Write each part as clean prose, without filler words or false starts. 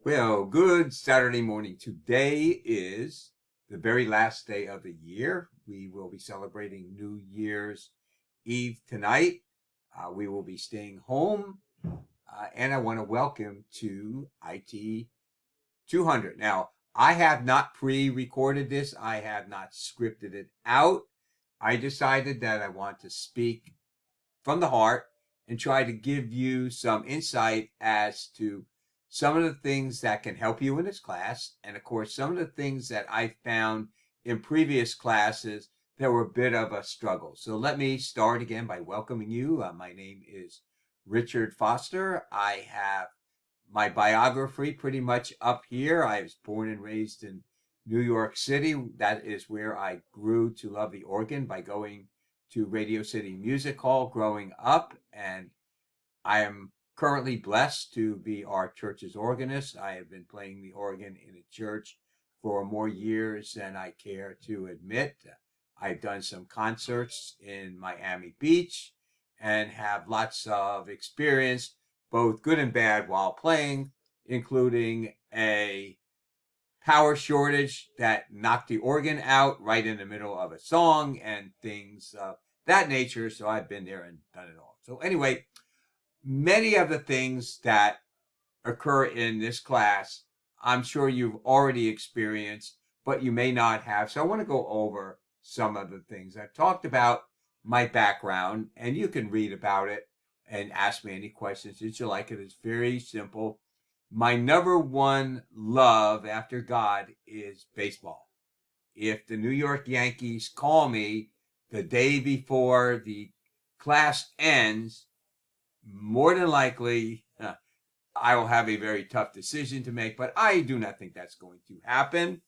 Well, good Saturday morning. Today is the very last day of the year. We will be celebrating New Year's Eve tonight. We will be staying home, and I want to welcome to IT 200. Now, I have not pre-recorded this. I have not scripted it out. I decided that I want to speak from the heart and try to give you some insight as to some of the things that can help you in this class. And of course, some of the things that I found in previous classes that were a bit of a struggle. So let me start again by welcoming you. My name is Richard Foster. I have my biography pretty much up here. I was born and raised in New York City. That is where I grew to love the organ by going to Radio City Music Hall growing up. And I am currently blessed to be our church's organist. I have been playing the organ in a church for more years than I care to admit. I've done some concerts in Miami Beach and have lots of experience, both good and bad, while playing, including a power shortage that knocked the organ out right in the middle of a song and things of that nature. So I've been there and done it all. So anyway, many of the things that occur in this class, I'm sure you've already experienced, but you may not have. So I want to go over some of the things. I've talked about my background, and you can read about it and ask me any questions that you like. It is very simple. My number one love after God is baseball. If the New York Yankees call me the day before the class ends, more than likely I will have a very tough decision to make, but I do not think that's going to happen.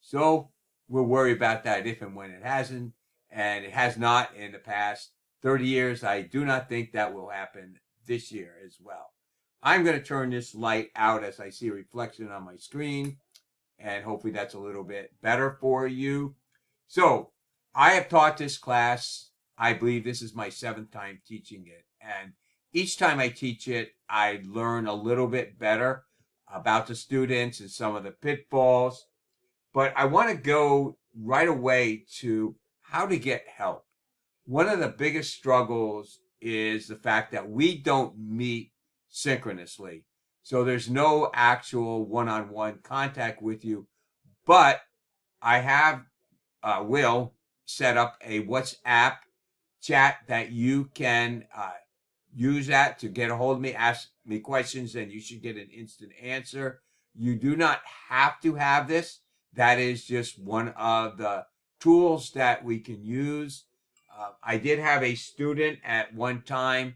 So we'll worry about that if and when it hasn't, and it has not in the past 30 years. I do not think that will happen this year as well. I'm going to turn this light out as I see a reflection on my screen, and hopefully that's a little bit better for you. So I have taught this class. I believe this is my 7th time teaching it, and each time I teach it, I learn a little bit better about the students and some of the pitfalls. But I want to go right away to how to get help. One of the biggest struggles is the fact that we don't meet synchronously. So there's no actual one-on-one contact with you. But I have will set up a WhatsApp chat that you can use that to get a hold of me, ask me questions, and you should get an instant answer. You do not have to have this. That is just one of the tools that we can use. I did have a student at one time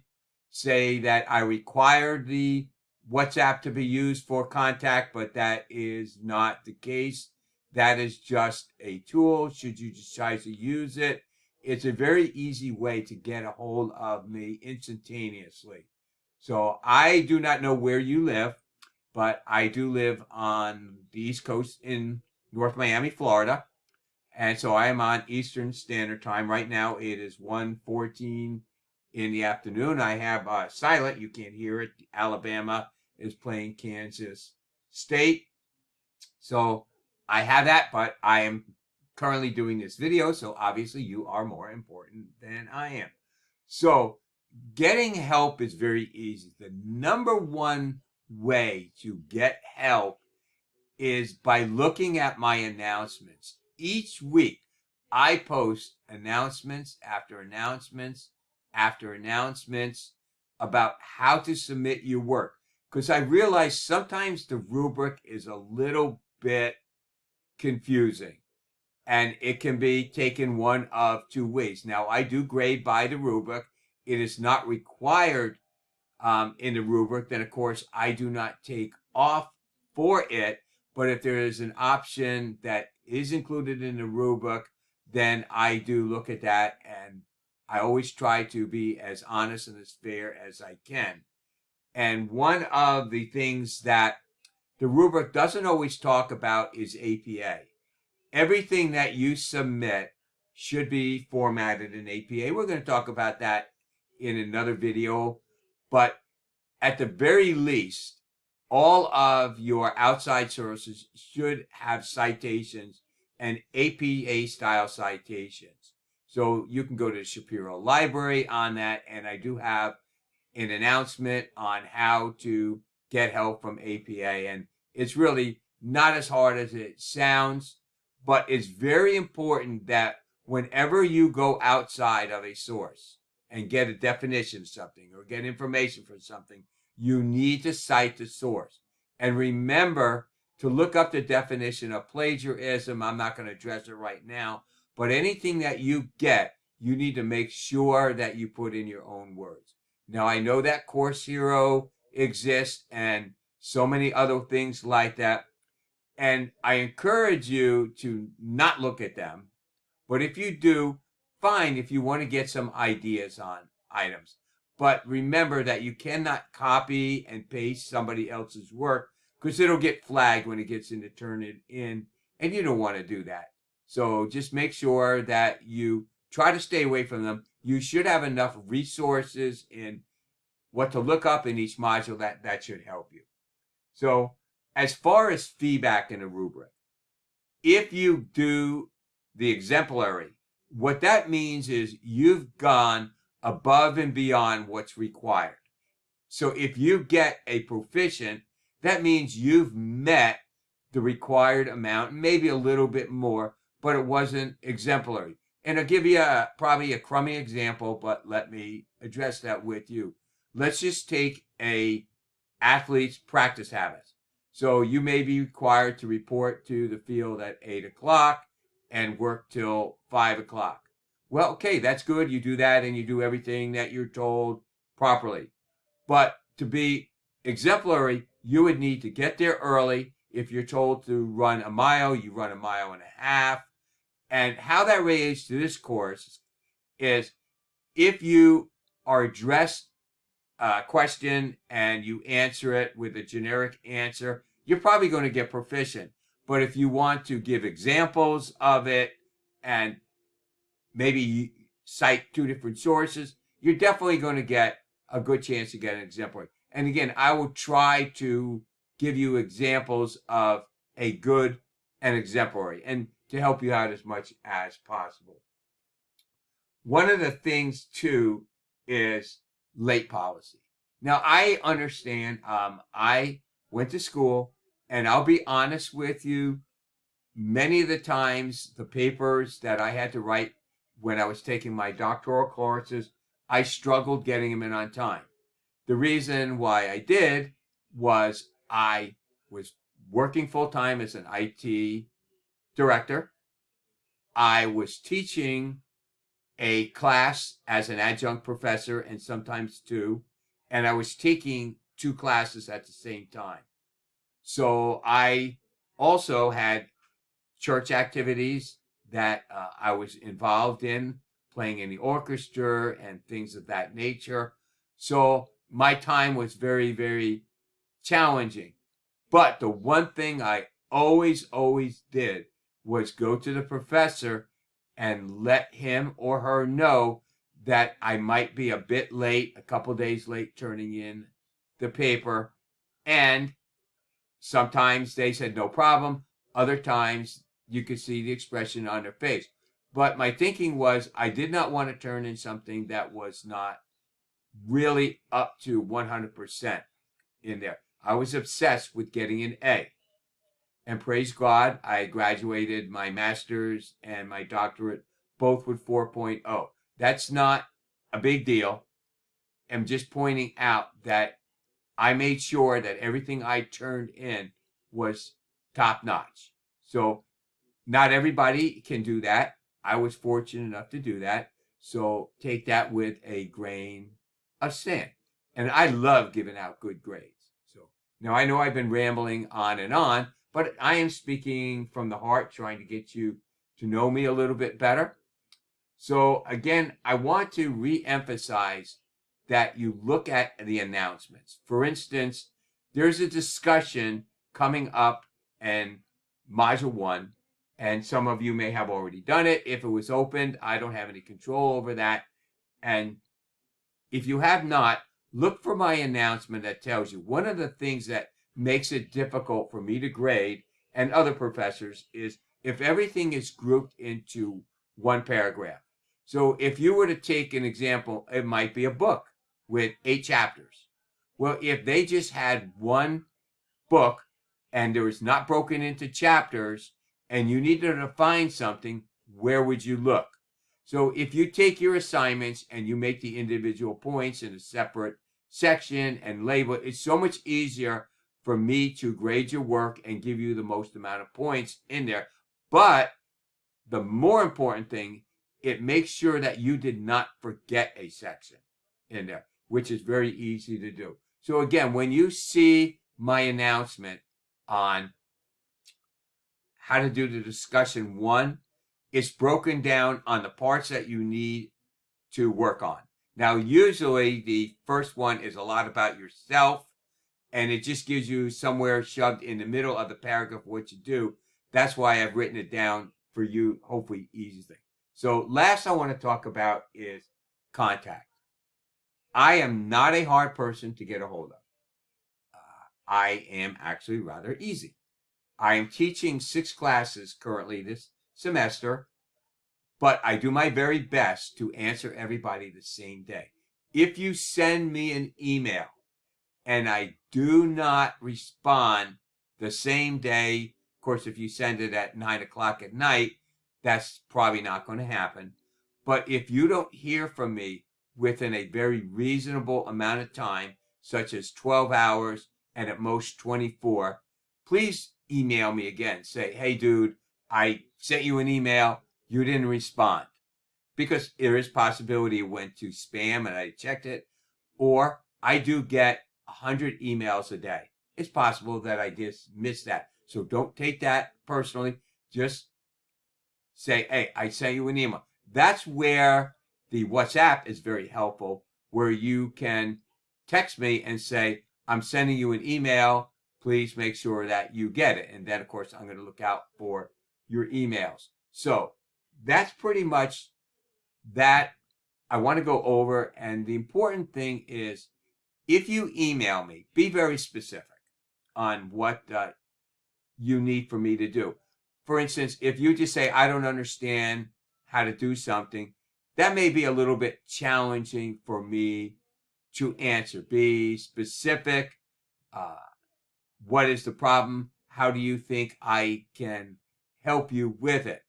say that I required the WhatsApp to be used for contact, but that is not the case. That is just a tool. Should you decide to use it, it's a very easy way to get a hold of me instantaneously. So I do not know where you live, but I do live on the East Coast in North Miami, Florida. And so I am on Eastern Standard Time. Right now it is 1:14 in the afternoon. I have silent. You can't hear it. Alabama is playing Kansas State. So I have that, but I am currently doing this video. So obviously you are more important than I am. So getting help is very easy. The number one way to get help is by looking at my announcements. Each week, I post announcements after announcements after announcements about how to submit your work. Because I realize sometimes the rubric is a little bit confusing and it can be taken one of two ways. Now, I do grade by the rubric. It is not required in the rubric. Then, of course, I do not take off for it. But if there is an option that is included in the rubric, then I do look at that, and I always try to be as honest and as fair as I can. And one of the things that the rubric doesn't always talk about is APA. Everything that you submit should be formatted in APA. We're going to talk about that in another video, but at the very least, all of your outside sources should have citations and APA style citations. So you can go to the Shapiro Library on that, and I do have an announcement on how to get help from APA. And it's really not as hard as it sounds, but it's very important that whenever you go outside of a source and get a definition of something or get information for something, you need to cite the source. And remember to look up the definition of plagiarism. I'm not going to address it right now, but anything that you get, you need to make sure that you put in your own words. Now, I know that Course Hero exists and so many other things like that. And I encourage you to not look at them. But if you do, fine if you want to get some ideas on items. But remember that you cannot copy and paste somebody else's work because it'll get flagged when it gets in to turn it in. And you don't want to do that. So just make sure that you try to stay away from them. You should have enough resources in what to look up in each module that should help you. So as far as feedback in a rubric, if you do the exemplary, what that means is you've gone above and beyond what's required. So if you get a proficient, that means you've met the required amount, maybe a little bit more, but it wasn't exemplary. And I'll give you probably a crummy example, but let me address that with you. Let's just take a athlete's practice habits. So you may be required to report to the field at 8 o'clock and work till 5 o'clock. Well, okay, that's good. You do that and you do everything that you're told properly. But to be exemplary, you would need to get there early. If you're told to run a mile, you run a mile and a half. And how that relates to this course is if you are addressed a question and you answer it with a generic answer, you're probably going to get proficient. But if you want to give examples of it and maybe cite 2 different sources, you're definitely going to get a good chance to get an exemplary. And again, I will try to give you examples of a good and exemplary and to help you out as much as possible. One of the things too is late policy. Now, I understand, I went to school, and I'll be honest with you, many of the times the papers that I had to write when I was taking my doctoral courses, I struggled getting them in on time. The reason why I did was I was working full-time as an IT director. I was teaching a class as an adjunct professor and sometimes 2, and I was taking 2 classes at the same time. So I also had church activities that I was involved in, playing in the orchestra and things of that nature. So my time was very, very challenging. But the one thing I always did was go to the professor and let him or her know that I might be a bit late, a couple days late turning in the paper. And sometimes they said no problem. Other times you could see the expression on their face. But my thinking was I did not want to turn in something that was not really up to 100% in there. I was obsessed with getting an A. And praise God, I graduated my master's and my doctorate both with 4.0. That's not a big deal. I'm just pointing out that I made sure that everything I turned in was top notch. So not everybody can do that. I was fortunate enough to do that. So take that with a grain of sand. And I love giving out good grades. So now I know I've been rambling on, but I am speaking from the heart, trying to get you to know me a little bit better. So again, I want to re-emphasize that you look at the announcements. For instance, there's a discussion coming up in Module 1, and some of you may have already done it. If it was opened, I don't have any control over that. And if you have not, look for my announcement that tells you one of the things that makes it difficult for me to grade and other professors is if everything is grouped into one paragraph. So if you were to take an example, it might be a book with 8 chapters. Well, if they just had one book and it was not broken into chapters and you needed to find something, where would you look? So if you take your assignments and you make the individual points in a separate section and label it, it's so much easier for me to grade your work and give you the most amount of points in there. But the more important thing, it makes sure that you did not forget a section in there, which is very easy to do. So again, when you see my announcement on how to do the discussion 1, it's broken down on the parts that you need to work on. Now, usually the first one is a lot about yourself, and it just gives you somewhere shoved in the middle of the paragraph what you do. That's why I've written it down for you, hopefully easily. So last I want to talk about is contact. I am not a hard person to get a hold of. I am actually rather easy. I am teaching 6 classes currently this semester, but I do my very best to answer everybody the same day. If you send me an email and I do not respond the same day, of course, if you send it at 9 o'clock at night, that's probably not going to happen. But if you don't hear from me within a very reasonable amount of time, such as 12 hours and at most 24, please email me again. Say, hey, dude, I sent you an email. You didn't respond. Because there is possibility it went to spam and I checked it. Or I do get 100 emails a day. It's possible that I just missed that. So don't take that personally. Just say, hey, I sent you an email. That's where the WhatsApp is very helpful, where you can text me and say, I'm sending you an email. Please make sure that you get it. And then, of course, I'm going to look out for your emails. So that's pretty much that I want to go over. And the important thing is, if you email me, be very specific on what you need for me to do. For instance, if you just say, I don't understand how to do something, that may be a little bit challenging for me to answer. Be specific. What is the problem? How do you think I can help you with it?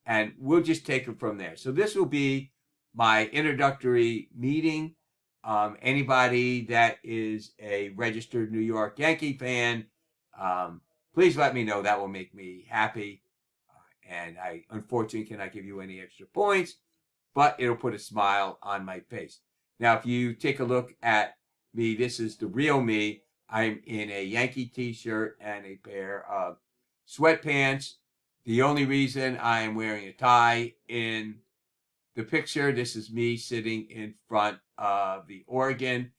And we'll just take it from there. So this will be my introductory meeting. Anybody that is a registered New York Yankee fan, please let me know. That will make me happy. And I unfortunately cannot give you any extra points, but it'll put a smile on my face. Now, if you take a look at me, this is the real me. I'm in a Yankee t-shirt and a pair of sweatpants. The only reason I am wearing a tie in the picture, this is me sitting in front of the organ.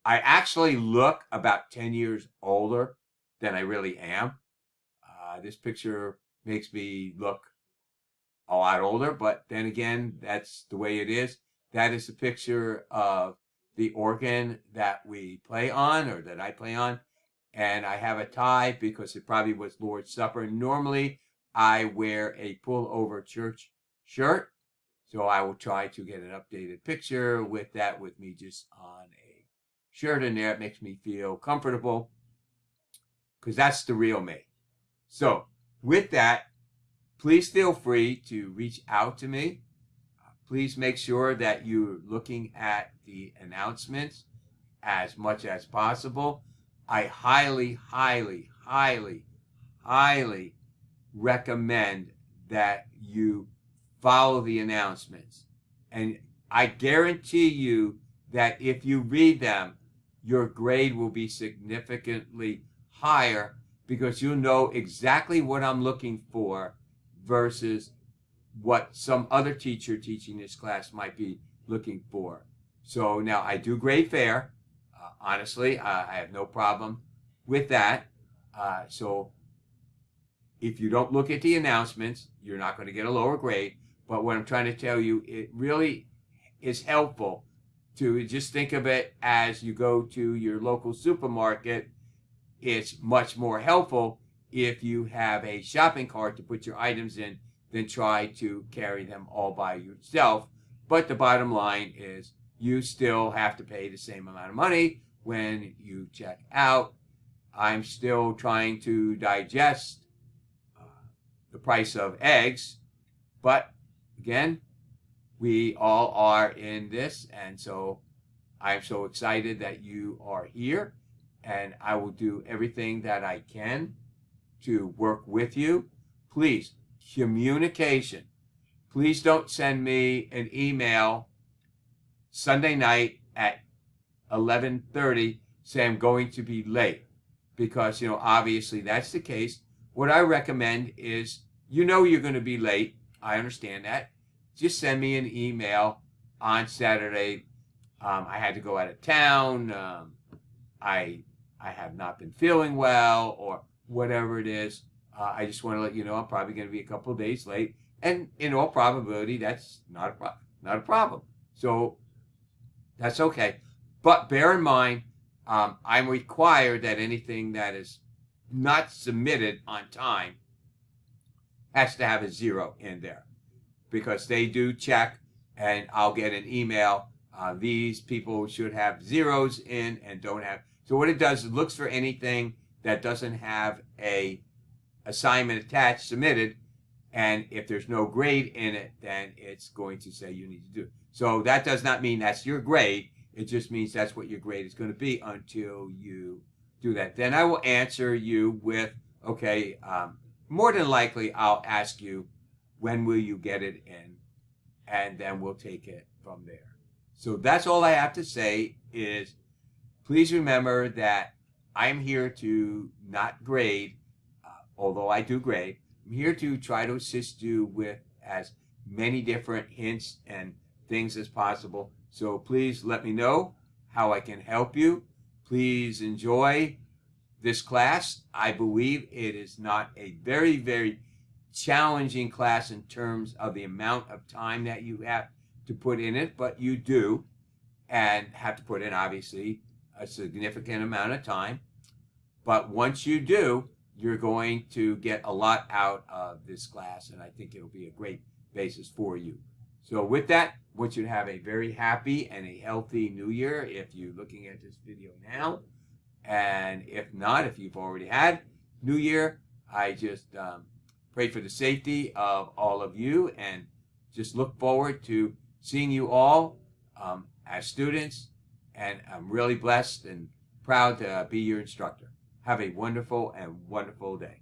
I actually look about 10 years older than I really am. This picture makes me look a lot older, but then again, that's the way it is. That is a picture of the organ that we play on, or that I play on. And I have a tie because it probably was Lord's Supper. Normally, I wear a pullover church shirt. So I will try to get an updated picture with that, with me just on a shirt in there. It makes me feel comfortable because that's the real me. So with that, please feel free to reach out to me. Please make sure that you're looking at the announcements as much as possible. I highly, highly, highly, highly recommend that you follow the announcements. And I guarantee you that if you read them, your grade will be significantly higher because you'll know exactly what I'm looking for versus what some other teacher teaching this class might be looking for. So now I do grade fair. Honestly, I have no problem with that. So if you don't look at the announcements, you're not going to get a lower grade. But what I'm trying to tell you, it really is helpful to just think of it as you go to your local supermarket. it's much more helpful if you have a shopping cart to put your items in than try to carry them all by yourself. But the bottom line is you still have to pay the same amount of money when you check out. I'm still trying to digest the price of eggs, but again, we all are in this, and so I'm so excited that you are here, and I will do everything that I can to work with you. Please, communication. Please don't send me an email Sunday night at 11:30 saying I'm going to be late, because, obviously that's the case. What I recommend is, you're going to be late. I understand that. Just send me an email on Saturday. I had to go out of town. I have not been feeling well, or whatever it is. I just want to let you know I'm probably going to be a couple of days late, and in all probability, that's not a problem. So that's okay. But bear in mind, I'm required that anything that is not submitted on time has to have a 0 in there, because they do check, and I'll get an email. These people should have 0s in and don't have. So what it does, it looks for anything that doesn't have a assignment attached, submitted, and if there's no grade in it, then it's going to say you need to do it. So that does not mean that's your grade. It just means that's what your grade is going to be until you do that. Then I will answer you with, okay, more than likely I'll ask you, when will you get it in? And then we'll take it from there. So that's all I have to say is, please remember that I'm here to not grade, although I do grade. I'm here to try to assist you with as many different hints and things as possible. So please let me know how I can help you. Please enjoy this class. I believe it is not a very, very challenging class in terms of the amount of time that you have to put in it, but you do, and have to put in, obviously, a significant amount of time. But once you do, you're going to get a lot out of this class, and I think it'll be a great basis for you. So with that, I want you to have a very happy and a healthy New Year if you're looking at this video now. And if not, if you've already had New Year, I just pray for the safety of all of you, and just look forward to seeing you all as students. And I'm really blessed and proud to be your instructor. Have a wonderful and wonderful day.